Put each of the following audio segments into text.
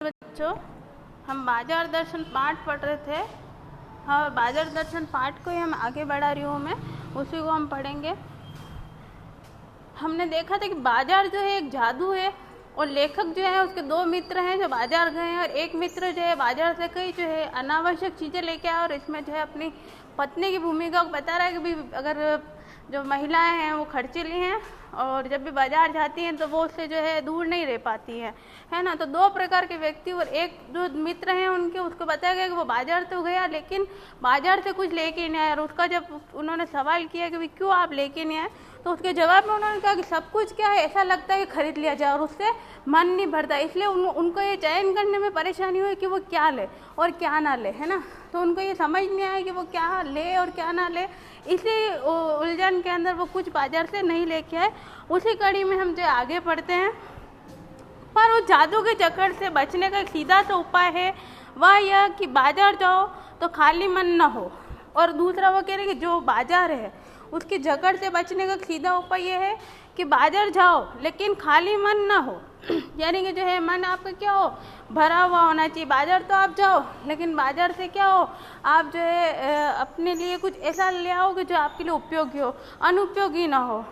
बच्चों, हम बाजार दर्शन पाठ पढ़ रहे थे और बाजार दर्शन पाठ को ही हम आगे बढ़ा रही हूँ मैं, उसी को हम पढ़ेंगे। हमने देखा था कि बाजार जो है एक जादू है और लेखक जो है उसके दो मित्र हैं जो बाजार गए हैं और एक मित्र जो है बाजार से कई जो है अनावश्यक चीज़ें लेके आए और इसमें जो है अपनी पत्नी की भूमिका को बता रहा है कि भी अगर जो महिलाएं हैं वो खर्चीली हैं और जब भी बाजार जाती हैं तो वो उससे जो है दूर नहीं रह पाती है ना। तो दो प्रकार के व्यक्ति और एक जो मित्र हैं उनके उसको बताया गया कि वो बाजार तो गया लेकिन बाजार से कुछ लेके नहीं आया। और उसका जब उन्होंने सवाल किया कि भाई क्यों आप लेके नहीं आए, तो उसके जवाब में उन्होंने कहा कि सब कुछ क्या है ऐसा लगता है कि खरीद लिया जाए और उससे मन नहीं भरता, इसलिए उनको ये चयन करने में परेशानी हुई कि वो क्या ले और क्या ना ले, है ना। तो उनको ये समझ नहीं आया कि वो क्या ले और क्या ना ले, इसलिए उलझन के अंदर वो कुछ बाजार से नहीं लेके आए। उसी कड़ी में हम जो आगे बढ़ते हैं, पर उस जादू के चक्कर से बचने का एक सीधा सा उपाय है, वह यह कि बाजार जाओ तो खाली मन ना हो। और दूसरा वो कह रहे कि जो बाजार है उसकी जकड़ से बचने का सीधा उपाय ये है कि बाजार जाओ लेकिन खाली मन ना हो, यानी कि जो है मन आपका क्या हो, भरा हुआ होना चाहिए। बाजार तो आप जाओ लेकिन बाजार से क्या हो, आप जो है अपने लिए कुछ ऐसा ले आओ कि जो आपके लिए उपयोगी हो, अनुपयोगी ना हो।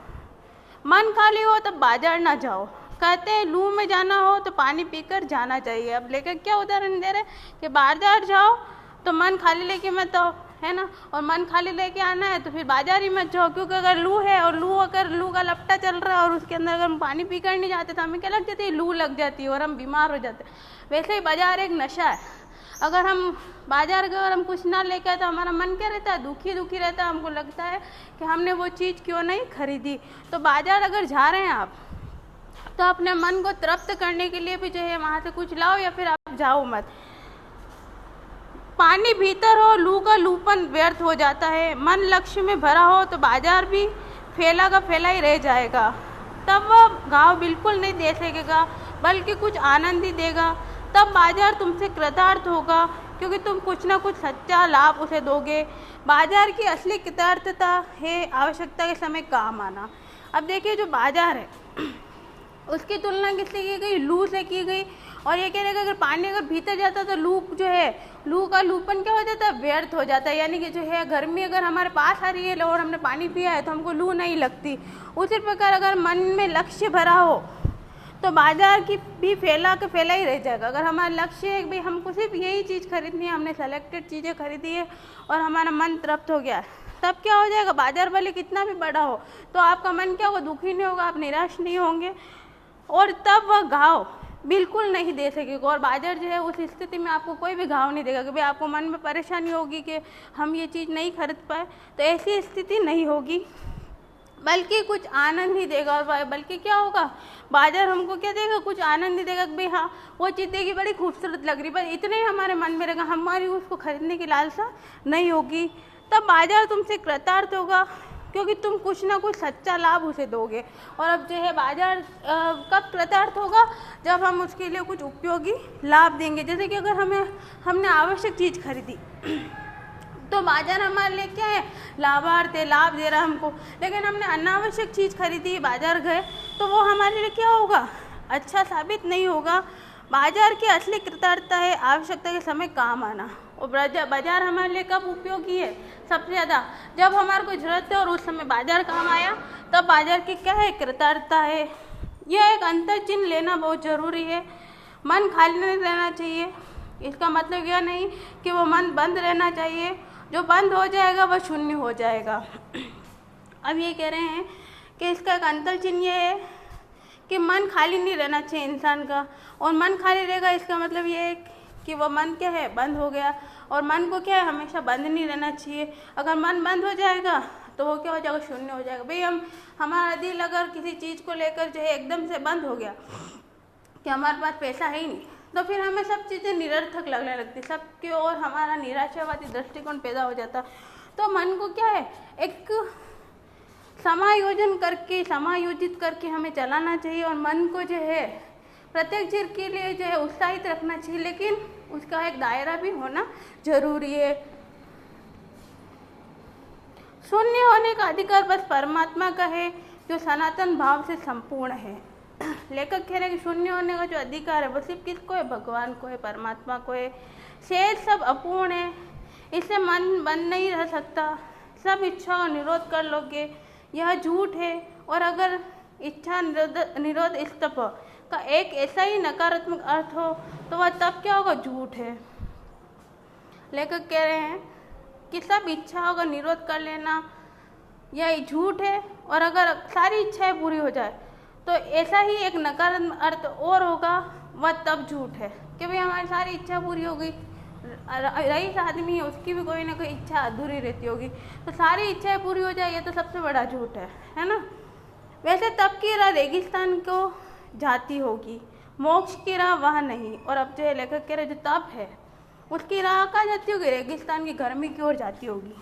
मन खाली हो तब बाजार ना जाओ। कहते हैं लू में जाना हो तो पानी पीकर जाना चाहिए। अब लेकर क्या उदाहरण दे रहे कि बाजार जाओ तो मन खाली लेके मत आओ, है ना। और मन खाली लेके आना है तो फिर बाजार ही मत जाओ, क्योंकि अगर लू है और अगर लू का लपटा चल रहा है और उसके अंदर अगर हम पानी पी कर नहीं जाते तो हमें क्या लग जाती है, लू लग जाती है और हम बीमार हो जाते हैं। वैसे ही बाजार एक नशा है। अगर हम बाजार गए और हम कुछ ना लेके आए तो हमारा मन क्या रहता है, दुखी दुखी रहता है। हमको लगता है कि हमने वो चीज़ क्यों नहीं खरीदी। तो बाजार अगर जा रहे हैं आप तो अपने मन को तृप्त करने के लिए भी जो है वहाँ से कुछ लाओ या फिर आप जाओ मत। पानी भीतर हो लू का लूपन व्यर्थ हो जाता है। मन लक्ष्य में भरा हो तो बाजार भी फैला का फैला ही रह जाएगा। तब वह घाव बिल्कुल नहीं दे सकेगा बल्कि कुछ आनंद ही देगा। तब बाजार तुमसे कृतार्थ होगा क्योंकि तुम कुछ ना कुछ सच्चा लाभ उसे दोगे। बाजार की असली कृतार्थता है आवश्यकता के समय काम आना। अब देखिए जो बाजार है उसकी तुलना किससे की गई, लू से की गई। और ये कह रहे अगर पानी अगर भीतर जाता तो लू जो है लू का लूपन क्या हो जाता है, व्यर्थ हो जाता है। यानी कि जो है गर्मी अगर हमारे पास आ रही है और हमने पानी पिया है तो हमको लू नहीं लगती। उसी प्रकार अगर मन में लक्ष्य भरा हो तो बाजार की भी फैला के फैला ही रह जाएगा। अगर हमारा लक्ष्य है कि भाई हमको सिर्फ यही चीज़ खरीदनी है, हमने सेलेक्टेड चीज़ें खरीदी है और हमारा मन तृप्त हो गया, तब क्या हो जाएगा, बाजार भले कितना भी बड़ा हो तो आपका मन क्या होगा, दुखी नहीं होगा, आप निराश नहीं होंगे और तब वह घाव बिल्कुल नहीं दे सकेगा। और बाजार जो है उस स्थिति में आपको कोई भी घाव नहीं देगा कि भाई आपको मन में परेशानी होगी कि हम ये चीज़ नहीं खरीद पाए, तो ऐसी स्थिति नहीं होगी, बल्कि कुछ आनंद ही देगा। और बल्कि क्या होगा, बाजार हमको क्या देगा, कुछ आनंद ही देगा कि भाई हाँ वो चीज़ देखी बड़ी खूबसूरत लग रही, बस इतने ही हमारे मन में रहेगा, हमारी उसको खरीदने की लालसा नहीं होगी। तब बाजार तुमसे कृतार्थ होगा क्योंकि तुम कुछ ना कुछ सच्चा लाभ उसे दोगे। और अब जो है बाजार कब कृतार्थ होगा, जब हम उसके लिए कुछ उपयोगी लाभ देंगे। जैसे कि अगर हमने आवश्यक चीज़ खरीदी तो बाजार हमारे लिए क्या है, लाभार्थ है, लाभ दे रहा है हमको। लेकिन हमने अनावश्यक चीज़ खरीदी, बाजार गए तो वो हमारे लिए क्या होगा, अच्छा साबित नहीं होगा। बाजार की असली कृतार्थता है आवश्यकता के समय काम आना। और बाजार हमारे लिए कब उपयोगी है, सबसे ज़्यादा जब हमारे को जरूरत है और उस समय बाजार काम आया, तब बाजार की क्या है, कृतार्थता है। यह एक अंतर चिन्ह लेना बहुत ज़रूरी है। मन खाली नहीं रहना चाहिए, इसका मतलब यह नहीं कि वो मन बंद रहना चाहिए। जो बंद हो जाएगा वह शून्य हो जाएगा। अब ये कह रहे हैं कि इसका एक अंतर चिन्ह ये है कि मन खाली नहीं रहना चाहिए इंसान का, और मन खाली रहेगा इसका मतलब ये है कि वो मन क्या है, बंद हो गया। और मन को क्या है, हमेशा बंद नहीं रहना चाहिए। अगर मन बंद हो जाएगा तो वो क्या हो जाएगा, शून्य हो जाएगा। भाई हमारा दिल अगर किसी चीज़ को लेकर जो है एकदम से बंद हो गया कि हमारे पास पैसा है ही नहीं, तो फिर हमें सब चीज़ें निरर्थक लगने लगती, सबकी ओर हमारा निराशावादी दृष्टिकोण पैदा हो जाता। तो मन को क्या है, एक समायोजित करके हमें चलाना चाहिए। और मन को जो है प्रत्येक चीज के लिए जो है उत्साहित रखना चाहिए, लेकिन उसका एक दायरा भी होना जरूरी है। शून्य होने का अधिकार बस परमात्मा का है जो सनातन भाव से संपूर्ण है। लेखक कह रहे हैं कि शून्य होने का जो अधिकार है वो सिर्फ किसको है, भगवान को है, परमात्मा को है। शेष सब अपूर्ण है, इससे मन बंद नहीं रह सकता, सब इच्छा का निरोध कर लोगे, यह झूठ है। और अगर इच्छा निरोध स्तप का एक ऐसा ही नकारात्मक अर्थ हो तो वह तब क्या होगा, झूठ है। लेखक कह रहे हैं कि सब इच्छाओं का निरोध कर लेना यह झूठ है, और अगर सारी इच्छाएं पूरी हो जाए तो ऐसा ही एक नकारात्मक अर्थ और होगा, वह तब झूठ है कि भाई हमारी सारी इच्छा पूरी हो गई। रईस आदमी है, उसकी भी कोई ना कोई इच्छा अधूरी रहती होगी, तो सारी इच्छाएं पूरी हो जाए, ये तो सबसे बड़ा झूठ है ना। वैसे तब की राह रेगिस्तान को जाती होगी, मोक्ष की राह वह नहीं। और अब जो लेखक कह रहे जो तप है उसकी राह कहाँ जाती होगी, रेगिस्तान की गर्मी की ओर जाती होगी,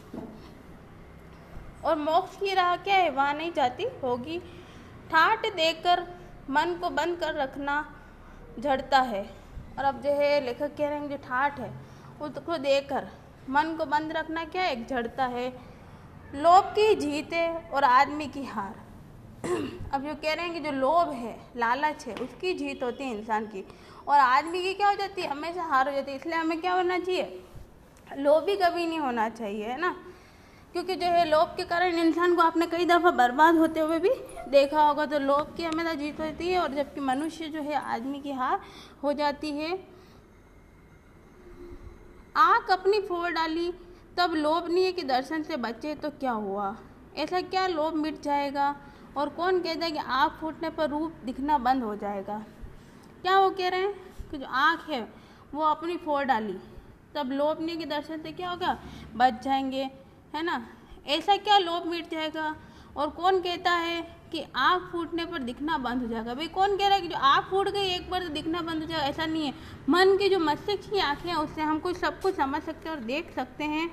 और मोक्ष की राह क्या है, वहाँ नहीं जाती होगी। ठाट देकर मन को बंद कर रखना झड़ता है। और अब जो है लेखक कह रहे हैं जो ठाट है उसको देकर मन को बंद रखना क्या है, एक झड़ता है। लोभ की जीत है और आदमी की हार। अब जो कह रहे हैं कि जो लोभ है, लालच है, उसकी जीत होती है इंसान की, और आदमी की क्या हो जाती है, हमेशा हार हो जाती है। इसलिए हमें क्या होना चाहिए, लोभी कभी नहीं होना चाहिए, है ना। क्योंकि जो है लोभ के कारण इंसान को आपने कई दफ़ा बर्बाद होते हुए भी देखा होगा। तो लोभ की हमेशा जीत होती है, और जबकि मनुष्य जो है आदमी की हार हो जाती है। आँख अपनी फोड़ डाली तब लोभनीय के दर्शन से बचे तो क्या हुआ, ऐसा क्या लोभ मिट जाएगा। और कौन कहता है कि आँख फूटने पर रूप दिखना बंद हो जाएगा। क्या वो कह रहे हैं कि जो आँख है वो अपनी फोड़ डाली तब लोभनीय के दर्शन से क्या होगा, बच जाएंगे, है ना। ऐसा क्या लोभ मिट जाएगा। और कौन कहता है कि आँख फूटने पर दिखना बंद हो जाएगा। भाई कौन कह रहा है कि जो आँख फूट गई एक बार तो दिखना बंद हो जाएगा, ऐसा नहीं है। मन की जो मस्तिष्क की आँखें हैं उससे हम कुछ सब कुछ समझ सकते हैं और देख सकते हैं।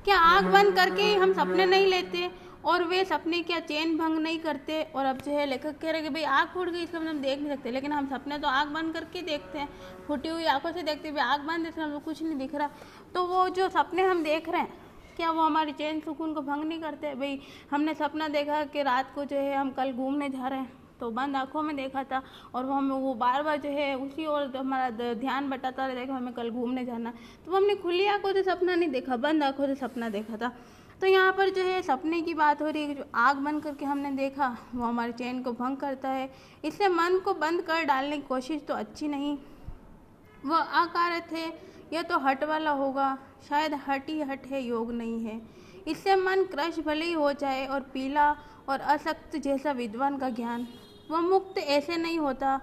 क्या आँख बंद करके ही हम सपने नहीं लेते, और वे सपने क्या चैन भंग नहीं करते। और अब जो है लेखक कह रहे हैं कि भाई आँख फूट गई इसका मतलब हम देख नहीं सकते, लेकिन हम सपने तो आँख बंद करके देखते हैं, फूटी हुई आँखों से देखते हैं। भाई आँख बंद है इसका मतलब कुछ नहीं दिख रहा, तो वो जो सपने हम देख रहे हैं क्या वो हमारी चैन सुकून को भंग नहीं करते। भाई हमने सपना देखा कि रात को जो है हम कल घूमने जा रहे हैं, तो बंद आँखों में देखा था, और वो हमें वो बार बार जो है उसी ओर हमारा ध्यान बटाता रहता है कि हमें कल घूमने जाना, तो हमने खुली आँखों से सपना नहीं देखा, बंद आँखों से सपना देखा था। तो यहाँ पर जो है सपने की बात हो रही है कि जो आँख बंद करके हमने देखा वो हमारी चैन को भंग करता है। इससे मन को बंद कर डालने की कोशिश तो अच्छी नहीं। वह अकारत है, यह तो हट वाला होगा, शायद हट ही हट है, योग नहीं है। इससे मन क्रश भले ही हो जाए और पीला और असक्त जैसा विद्वान का ज्ञान, वह मुक्त ऐसे नहीं होता।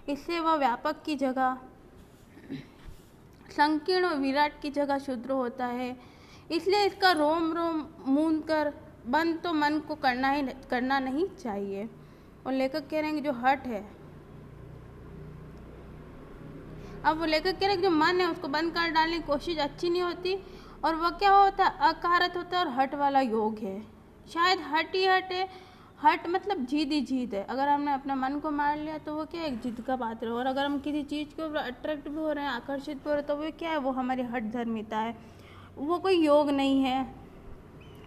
इससे वह व्यापक की जगह संकीर्ण और विराट की जगह शुद्र होता है। इसलिए इसका रोम रोम मूंद कर बंद तो मन को करना नहीं चाहिए। और लेखक कह रहे हैं कि जो हट है, अब वो लेखक कह रहे हैं कि जो मन है उसको बंद कर डालने की कोशिश अच्छी नहीं होती, और वह क्या होता है, अकारत होता है और हट वाला योग है। शायद हट ही हट है, हट मतलब जीद ही जीद है। अगर हमने अपने मन को मार लिया तो वो क्या है, एक जिद का पात्र है। और अगर हम किसी चीज़ के ऊपर अट्रैक्ट भी हो रहे हैं, आकर्षित भी हो रहे हैं, तो वो क्या है, वो हमारी हट धर्मिता है, वो कोई योग नहीं है।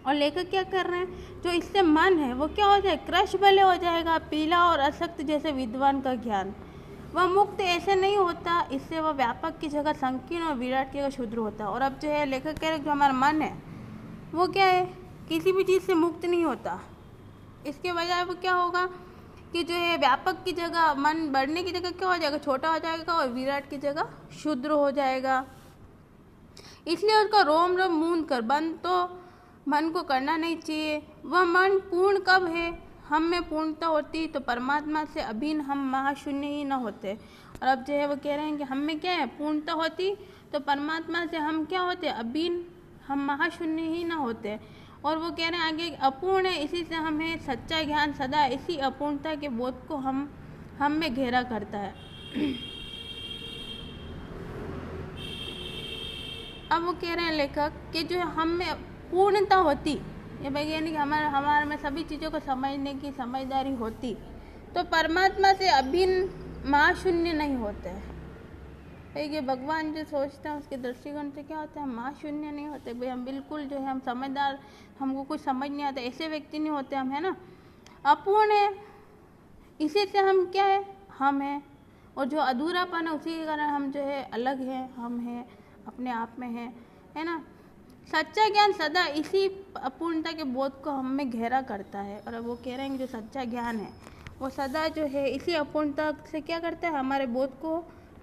और लेखक क्या कर रहे हैं, जो इससे मन है वो क्या हो जाए, क्रश भले हो जाएगा, पीला और असक्त जैसे विद्वान का ज्ञान, वह मुक्त ऐसे नहीं होता। इससे वह व्यापक की जगह संकीर्ण और विराट की जगह शुद्र होता है। और अब जो है लेखक कह रहे हैं जो हमारा मन है वो क्या है, किसी भी चीज़ से मुक्त नहीं होता। इसके बजाय वो क्या होगा कि जो है व्यापक की जगह, मन बढ़ने की जगह क्या हो जाएगा, छोटा हो जाएगा, और विराट की जगह शुद्र हो जाएगा। इसलिए उसका रोम रोम मूंद कर बंद तो मन को करना नहीं चाहिए। वह मन पूर्ण कब है, हम में पूर्णता होती तो परमात्मा से अभिन्न हम महाशून्य ही न होते। और अब जो है वो कह रहे हैं कि हम में क्या है, पूर्णता होती तो परमात्मा से हम क्या होते, अभिन्न, हम महाशून्य ही न होते। और वो कह रहे हैं आगे, अपूर्ण है, इसी से हमें सच्चा ज्ञान सदा इसी अपूर्णता के बोध को हम में घेरा करता है। अब वो कह रहे हैं लेखक कि जो हम में पूर्णता होती, ये यानी कि हमारे में सभी चीज़ों को समझने की समझदारी होती, तो परमात्मा से अभिन्न महाशून्य नहीं होते हैं। भाई ये भगवान जो सोचते हैं उसके दृष्टिकोण से क्या होता है, महाशून्य नहीं होते। भाई हम बिल्कुल जो है हम समझदार, हमको कुछ समझ नहीं आता, ऐसे व्यक्ति नहीं होते हम, है ना। अपूर्ण है, इसी से हम क्या है, हम हैं, और जो अधूरापन है उसी के कारण हम जो है अलग हैं, हम हैं अपने आप में हैं, है ना। सच्चा ज्ञान सदा इसी अपूर्णता के बोध को हम में गहरा करता है। और अब वो कह रहे हैं कि जो सच्चा ज्ञान है वो सदा जो है इसी अपूर्णता से क्या करता है, हमारे बोध को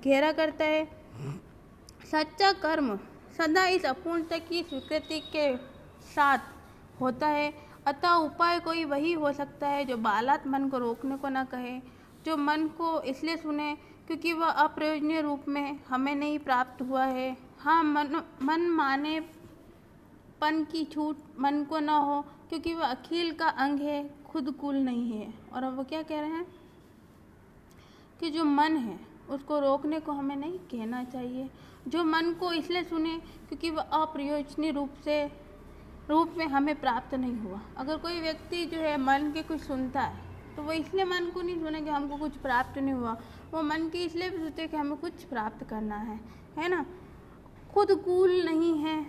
गहरा करता है। सच्चा कर्म सदा इस अपूर्णता की स्वीकृति के साथ होता है। अतः उपाय कोई वही हो सकता है जो बालात मन को रोकने को न कहे, जो मन को इसलिए सुने क्योंकि वह अप्रयोजनीय रूप में हमें नहीं प्राप्त हुआ है। हाँ, मन माने पन की छूट मन को न हो क्योंकि वह अखिल का अंग है, खुद कुल नहीं है। और अब वो क्या कह रहे हैं कि जो मन है उसको रोकने को हमें नहीं कहना चाहिए, जो मन को इसलिए सुने क्योंकि वह अप्रयोजनीय रूप में हमें प्राप्त नहीं हुआ। अगर कोई व्यक्ति जो है मन के कुछ सुनता है तो वो इसलिए मन को नहीं सुने कि हमको कुछ प्राप्त नहीं हुआ, वो मन की इसलिए भी सोचे कि हमें कुछ प्राप्त करना है ना। खुद कूल नहीं है,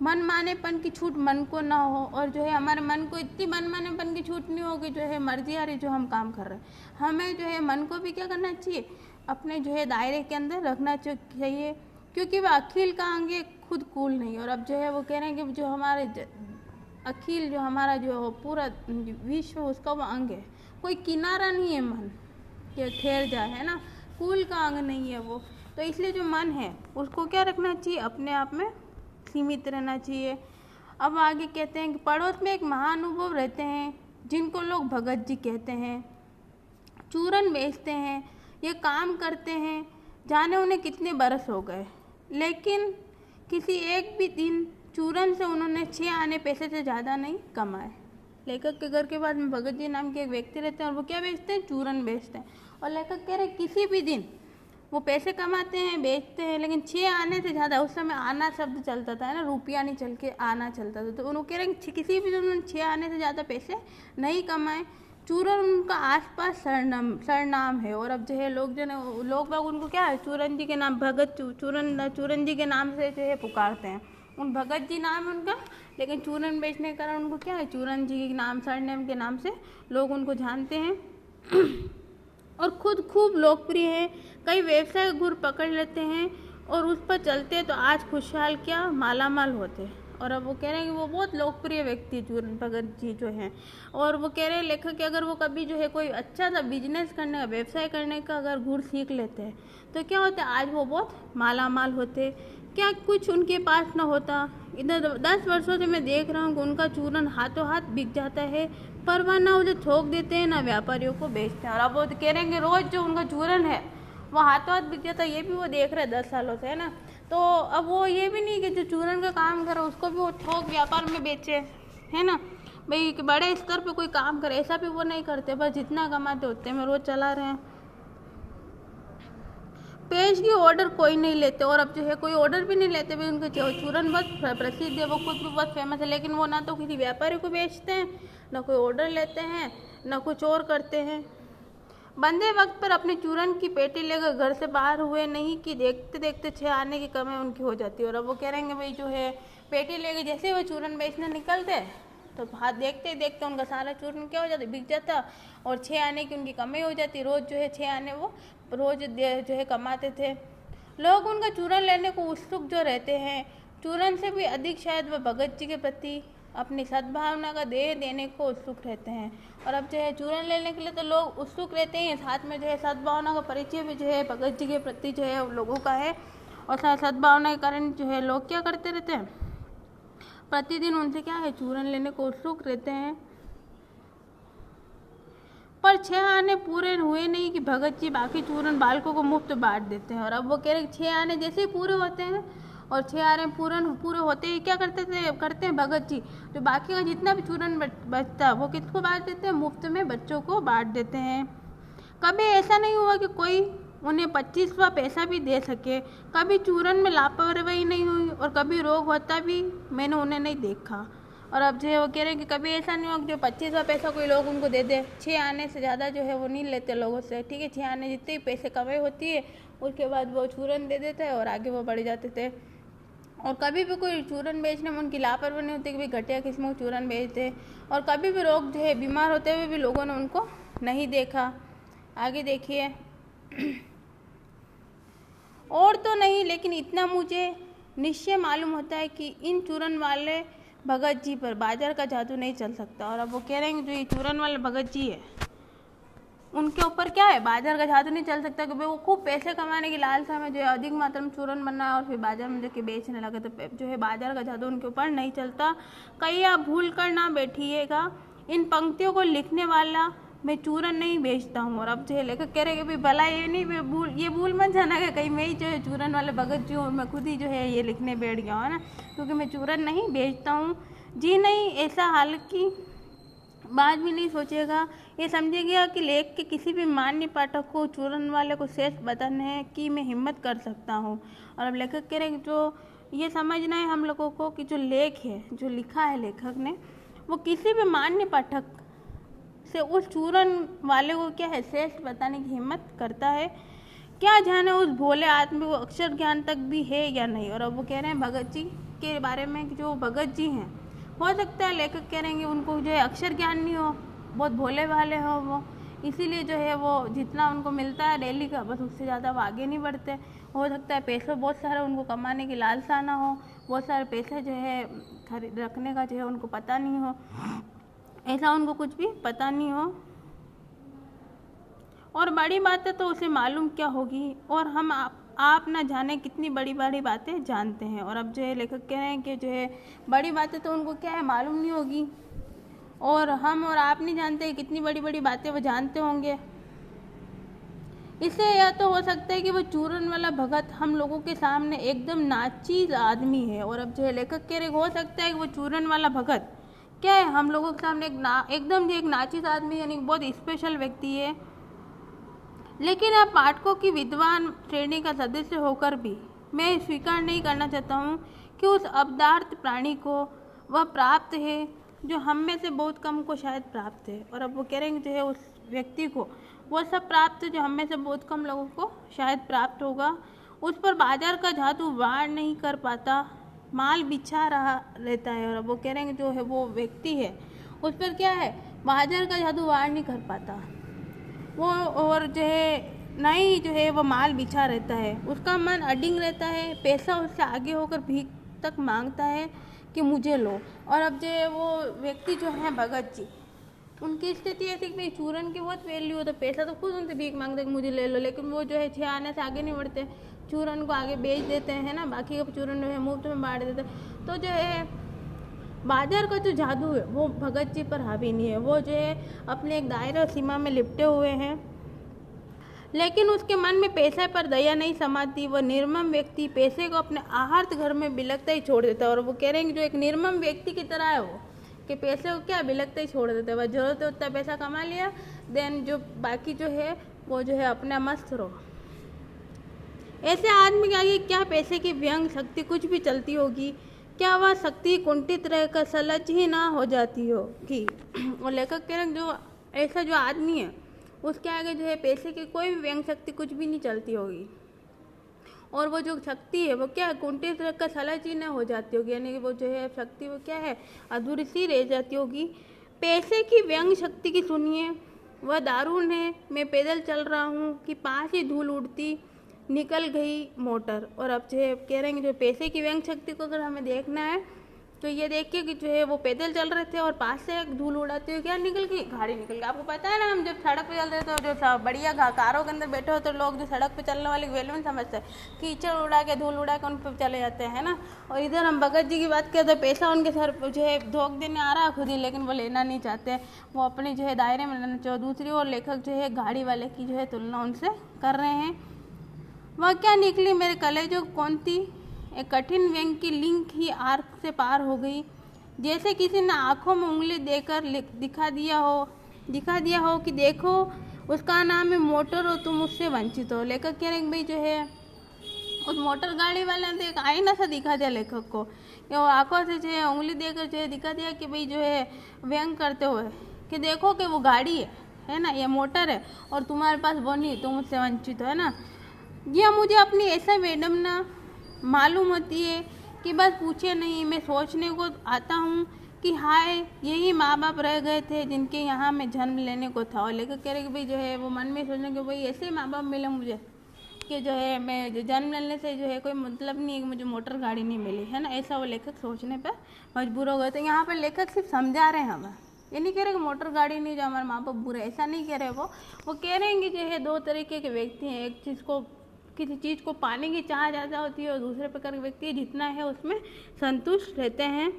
मन मानेपन की छूट मन को ना हो, और जो है हमारे मन को इतनी मन मानेपन की छूट नहीं होगी जो है मर्जी आ रही जो हम काम कर रहे हैं। हमें जो है मन को भी क्या करना चाहिए, अपने जो है दायरे के अंदर रखना चाहिए क्योंकि वह अखिल का अंग है, खुद कूल नहीं। और अब जो है वो कह रहे हैं कि जो हमारे अखिल जो हमारा जो पूरा विश्व उसका वो अंग है, कोई किनारा नहीं है मन कि ठहर जाए, है ना, कूल का अंग नहीं है वो। तो इसलिए जो मन है उसको क्या रखना चाहिए, अपने आप में सीमित रहना चाहिए। अब आगे कहते हैं कि पड़ोस में एक महानुभव रहते हैं जिनको लोग भगत जी कहते हैं, चूरन बेचते हैं, ये काम करते हैं, जाने उन्हें कितने बरस हो गए, लेकिन किसी एक भी दिन चूरन से उन्होंने 6 आने पैसे से ज़्यादा नहीं कमाए। लेखक के घर के बाद में भगत जी नाम के एक व्यक्ति रहते हैं और वो क्या बेचते हैं, चूरन बेचते हैं। और लेखक कह रहे हैं किसी भी दिन वो पैसे कमाते हैं, बेचते हैं, लेकिन 6 आने से ज़्यादा, उस समय आना शब्द चलता था, है ना, रुपया नहीं चल के आना चलता था, तो उन्होंने कह रहे हैं किसी भी दिन उन्होंने 6 आने से ज़्यादा पैसे नहीं कमाए। चूरन उनका आसपास सरनाम है। और अब जो है लोग बाग उनको क्या है, चूरन जी के नाम, भगत चूरन जी के नाम से जो है पुकारते हैं। उन भगत जी नाम है उनका, लेकिन चूरन बेचने के कारण उनको क्या है, चूरन जी के नाम, सरनेम के नाम से लोग उनको जानते हैं और खुद खूब लोकप्रिय है। कई व्यवसाय गुर पकड़ लेते हैं और उस पर चलते तो आज खुशहाल क्या मालामाल होते। और अब वो कह रहे हैं कि वो बहुत लोकप्रिय व्यक्ति चूरन भगत जी जो हैं। और वो कह रहे हैं लेखक कि अगर वो कभी जो है कोई अच्छा सा बिजनेस करने का, व्यवसाय करने का अगर गुर सीख लेते हैं तो क्या होता है, आज वो बहुत मालामाल होते। क्या कुछ उनके पास ना होता। इधर 10 वर्षों से मैं देख रहा हूँ कि उनका चूरन हाथों हाथ बिक जाता है, पर वह ना उसे थोक देते हैं ना व्यापारियों को बेचते हैं। और अब वो कह रहे हैं कि रोज जो उनका चूरन है वो हाथों हाथ बिक जाता है, ये भी वो देख रहे हैं 10 सालों से, है ना। तो अब वो ये भी नहीं कि जो चूरन का काम करे उसको भी वो थोक व्यापार में बेचे, है ना, भाई कि बड़े स्तर पे कोई काम करे, ऐसा भी वो नहीं करते, बस जितना कमाते उतने में रोज चला रहे हैं। पेज की ऑर्डर कोई नहीं लेते, और अब जो है कोई ऑर्डर भी नहीं लेते, भाई उनके चूरन बहुत प्रसिद्ध है, वो खुद भी बहुत फेमस है, लेकिन वो ना तो किसी व्यापारी को बेचते हैं, ना कोई ऑर्डर लेते हैं, ना कुछ और करते हैं। बंदे वक्त पर अपने चूरन की पेटी लेकर घर से बाहर हुए नहीं कि देखते देखते 6 आने की कमाई उनकी हो जाती है। और अब वो कह रहे हैं भाई जो है पेटी लेके जैसे वो चूरन बेचने निकलते तो हाथ देखते देखते उनका सारा चूरन क्या हो जाता, बिक जाता, और 6 आने की उनकी कमाई हो जाती। रोज़ जो है 6 आने वो रोज़ जो है कमाते थे। लोग उनका चूरन लेने को उत्सुक जो रहते हैं, चूरन से भी अधिक शायद वह भगत जी के प्रति अपनी सद्भावना का देह देने को उत्सुक रहते हैं। और अब जो है चूरन लेने के लिए तो लोग उत्सुक रहते हैं, साथ में जो है सद्भावना का परिचय भी जो है भगत जी के प्रति जो है लोगों का है। और सद्भावना के कारण जो है लोग क्या करते रहते हैं, प्रतिदिन उनसे क्या है चूरन लेने को उत्सुक रहते हैं। पर 6 आने पूरे हुए नहीं कि भगत जी बाकी चूरन बालकों को मुफ्त बांट देते हैं। और अब वो कह रहे हैं 6 आने जैसे ही पूरे होते हैं और 6 आने पूरे होते ही क्या करते हैं भगत जी, जो बाकी का जितना भी चूरन बचता है वो किसको बांट देते हैं, मुफ्त में बच्चों को बांट देते हैं। कभी ऐसा नहीं हुआ कि कोई उन्हें 25वां पैसा भी दे सके, कभी चूरन में लापरवाही नहीं हुई और कभी रोग होता भी मैंने उन्हें नहीं देखा। और अब जो है वो कह रहे हैं कि कभी ऐसा नहीं हुआ कि जो 25वां पैसा कोई लोग उनको दे दे, 6 आने से ज़्यादा जो है वो नहीं लेते लोगों से, ठीक है, 6 आने जितने भी पैसे कमाई होती है उसके बाद वो चूरन दे देते हैं और आगे वो बढ़ जाते थे। और कभी भी कोई चूरन बेचने में उनकी लापरवाही नहीं होती कि भाई घटिया किस्मों का चूरन बेचते। और कभी भी लोग जो है बीमार होते हुए भी लोगों ने उनको नहीं देखा। आगे देखिए। और तो नहीं, लेकिन इतना मुझे निश्चय मालूम होता है कि इन चूरन वाले भगत जी पर बाजार का जादू नहीं चल सकता। और अब वो कह रहे हैं जो ये चूरन वाले भगत जी है उनके ऊपर क्या है, बाजार का जादू नहीं चल सकता, क्योंकि वो खूब पैसे कमाने की लालसा में जो है अधिक मात्रा में चूरन बनना और फिर बाजार में जाके बेचने लगा, तो जो है बाजार का जादू उनके ऊपर नहीं चलता। कहीं आप भूल कर ना बैठिएगा, इन पंक्तियों को लिखने वाला मैं चूरन नहीं बेचता हूँ। और अब जो है लेखक कह रहे हैं कि भाई भला ये नहीं ये भूल मत जाना कि कहीं मैं ही जो है चूरन वाले भगत जी हूँ, मैं खुद ही जो है ये लिखने बैठ गया हूँ ना, क्योंकि मैं चूरन नहीं बेचता हूँ। जी नहीं, ऐसा हाल की बात भी नहीं सोचेगा। ये समझेगा कि लेख के किसी भी मान्य पाठक को चूरन वाले को शेष बताने की मैं हिम्मत कर सकता हूँ। और अब लेखक कह रहे हैं जो ये समझना है हम लोगों को कि जो लेख है, जो लिखा है लेखक ने, वो किसी भी मान्य पाठक से उस चूरन वाले को क्या है शेष बताने की हिम्मत करता है। क्या जाने उस भोले आदमी को अक्षर ज्ञान तक भी है या नहीं। और अब वो कह रहे हैं भगत जी के बारे में, जो भगत जी हैं, हो सकता है लेखक कह रहेंगे उनको जो है अक्षर ज्ञान नहीं हो, बहुत भोले वाले हो वो, इसीलिए जो है वो जितना उनको मिलता है डेली का बस उससे ज़्यादा वो आगे नहीं बढ़ते। हो सकता है पैसे बहुत सारे उनको कमाने की लालसा ना हो, बहुत सारे पैसे जो है खरीद रखने का जो है उनको पता नहीं हो, ऐसा उनको कुछ भी पता नहीं हो। और बड़ी बातें तो उसे मालूम क्या होगी, और हम आप ना जाने कितनी बड़ी बड़ी बातें जानते हैं। और अब जो है लेखक कह रहे हैं कि जो है बड़ी बातें तो उनको क्या है मालूम नहीं होगी, और हम और आप नहीं जानते कितनी बड़ी बड़ी बातें वो जानते होंगे। इससे यह तो हो सकता है कि वो चूरन वाला भगत हम लोगों के सामने एकदम नाचीज आदमी है। और अब जो है लेखक कह रहे हो सकता है कि वो चूरन वाला भगत क्या है हम लोगों के सामने एकदम एक नाचीज आदमी यानी बहुत स्पेशल व्यक्ति है। लेकिन आप पाठकों की विद्वान श्रेणी का सदस्य होकर भी मैं स्वीकार नहीं करना चाहता हूँ कि उस अबदार्थ प्राणी को वह प्राप्त है जो हम में से बहुत कम को शायद प्राप्त है। और अब वो कह रहे हैं जो है उस व्यक्ति को वो सब प्राप्त है जो हम में से बहुत कम लोगों को शायद प्राप्त होगा। उस पर बाजार का जादू वार नहीं कर पाता, माल बिछा रहा रहता है। और अब वो कह रहे हैं जो है वो व्यक्ति है उस पर क्या है बाजार का जादू वार नहीं कर पाता वो, और जो है नहीं जो है वो माल बिछा रहता है, उसका मन अडिंग रहता है, पैसा उससे आगे होकर भीख तक मांगता है कि मुझे लो। और अब जो है वो व्यक्ति जो है भगत जी, उनकी स्थिति ऐसी कि चूरन की बहुत वैल्यू हो, तो पैसा तो खुद उनसे भीख मांगते कि मुझे ले लो, लेकिन वो जो है 6 आने से आगे नहीं बढ़ते, चूरन को आगे बेच देते हैं ना, बाकी का चूरन जो है मुफ्त में बांट देते हैं। तो जो है बाजार का जो जादू है वो भगत जी पर हावी नहीं है, वो जो है अपने एक दायरा सीमा में लिपटे हुए हैं। लेकिन उसके मन में पैसे पर दया नहीं समाती। वह निर्मम व्यक्ति पैसे को अपने आहार्त घर में बिलकता ही छोड़ देता है। और वो कह रहे हैं कि जो एक निर्मम व्यक्ति की तरह है वो, कि पैसे को क्या बिलकता ही छोड़ देता है, वह जरूरत है उतना पैसा कमा लिया, देन जो बाकी जो है वो जो है अपना मस्त रहो। ऐसे आदमी के आगे क्या पैसे की व्यंग शक्ति कुछ भी चलती होगी, क्या वह शक्ति कुंठित रहकर सलज ही ना हो जाती होगी। और लेखक कह रहे हैं जो ऐसा जो आदमी है उसके आगे जो है पैसे की कोई भी व्यंग शक्ति कुछ भी नहीं चलती होगी, और वो जो शक्ति है वो क्या है कुंठित रहकर सलज ही ना हो जाती होगी, यानी कि वो जो है शक्ति वो क्या है अधूरी सी रह जाती होगी। पैसे की व्यंग शक्ति की सुनिए, वह दारुण है। मैं पैदल चल रहा हूँ कि पास ही धूल उड़ती निकल गई मोटर। और अब जो है कह रहे हैं जो पैसे की व्यंग शक्ति को अगर हमें देखना है तो ये देखिए कि जो है वो पैदल चल रहे थे और पास से धूल उड़ाती हुई क्या निकल गई, गाड़ी निकल गई। आपको पता है ना, हम जब सड़क पे चल रहे थे तो जो बढ़िया कारों के अंदर बैठे हो तो लोग जो सड़क पे चलने वाली वैल्यू नहीं समझते, कीचड़ उड़ा के धूल उड़ा के उन पर चले जाते हैं ना। और इधर हम भगत जी की बात करें तो पैसा उनके सर जो है धोख देने आ रहा है खुद ही, लेकिन वो लेना नहीं चाहते, वो अपने जो है दायरे में लेना चाहो। दूसरी ओर लेखक जो है गाड़ी वाले की जो है तुलना उनसे कर रहे हैं। वह क्या निकली मेरे कलेजों कौन थी, एक कठिन व्यंग की लिंक ही आर्क से पार हो गई, जैसे किसी ने आंखों में उंगली देकर दिखा दिया हो कि देखो उसका नाम है मोटर और तुम उससे वंचित हो। लेखक कह रहे हैं भाई जो है उस मोटर गाड़ी वाले ने एक आईना सा दिखा दिया लेखक को, कि वो आंखों से जो है उंगली देकर जो है दिखा दिया कि भाई जो है व्यंग करते हुए कि देखो कि वो गाड़ी है ना, ये मोटर है और तुम्हारे पास वो नहीं, तुम उससे वंचित हो, है ना। यह मुझे अपनी ऐसा वेदना मालूम होती है कि बस पूछे नहीं, मैं सोचने को आता हूँ कि हाय यही माँ बाप रह गए थे जिनके यहाँ मैं जन्म लेने को था। और लेखक कह रहे कि भाई जो है वो मन में सोचने कि भाई ऐसे माँ बाप मिले मुझे कि जो है मैं जो जन्म लेने से जो है कोई मतलब नहीं है कि मुझे मोटर गाड़ी नहीं मिली है ना, ऐसा वो लेखक सोचने पर मजबूर हो गए। तो यहाँ पर लेखक सिर्फ समझा रहे हैं हमें, ये नहीं कह रहे कि मोटर गाड़ी नहीं जो हमारे माँ बाप बुरे, ऐसा नहीं कह रहे। वो कह रहे हैं कि जो है दो तरीके के व्यक्ति हैं, एक चीज़ को किसी चीज़ को पाने की चाह ज़्यादा होती है और दूसरे प्रकार के व्यक्ति जितना है उसमें संतुष्ट रहते हैं।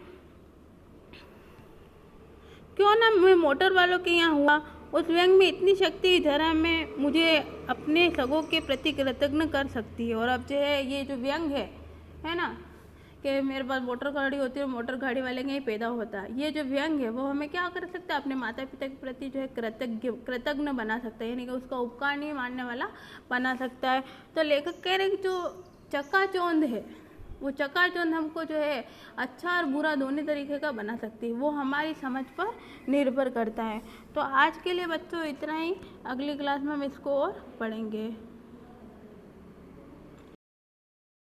क्यों ना मैं मोटर वालों के यहाँ हुआ, उस व्यंग में इतनी शक्ति धरा में मुझे अपने सगों के प्रति कृतज्ञ कर सकती है। और अब जो है ये जो व्यंग है ना कि मेरे पास मोटर गाड़ी होती है और मोटर गाड़ी वाले के ही पैदा होता है, ये जो व्यंग है वो हमें क्या कर सकता है, अपने माता पिता के प्रति जो है कृतज्ञ बना सकता है, यानी कि उसका उपकार नहीं मानने वाला बना सकता है। तो लेखक कह रहे हैं कि जो चकाचौंध है वो चकाचौंध हमको जो है अच्छा और बुरा दोनों तरीके का बना सकती है, वो हमारी समझ पर निर्भर करता है। तो आज के लिए बच्चों इतना ही, अगली क्लास में हम इसको और पढ़ेंगे।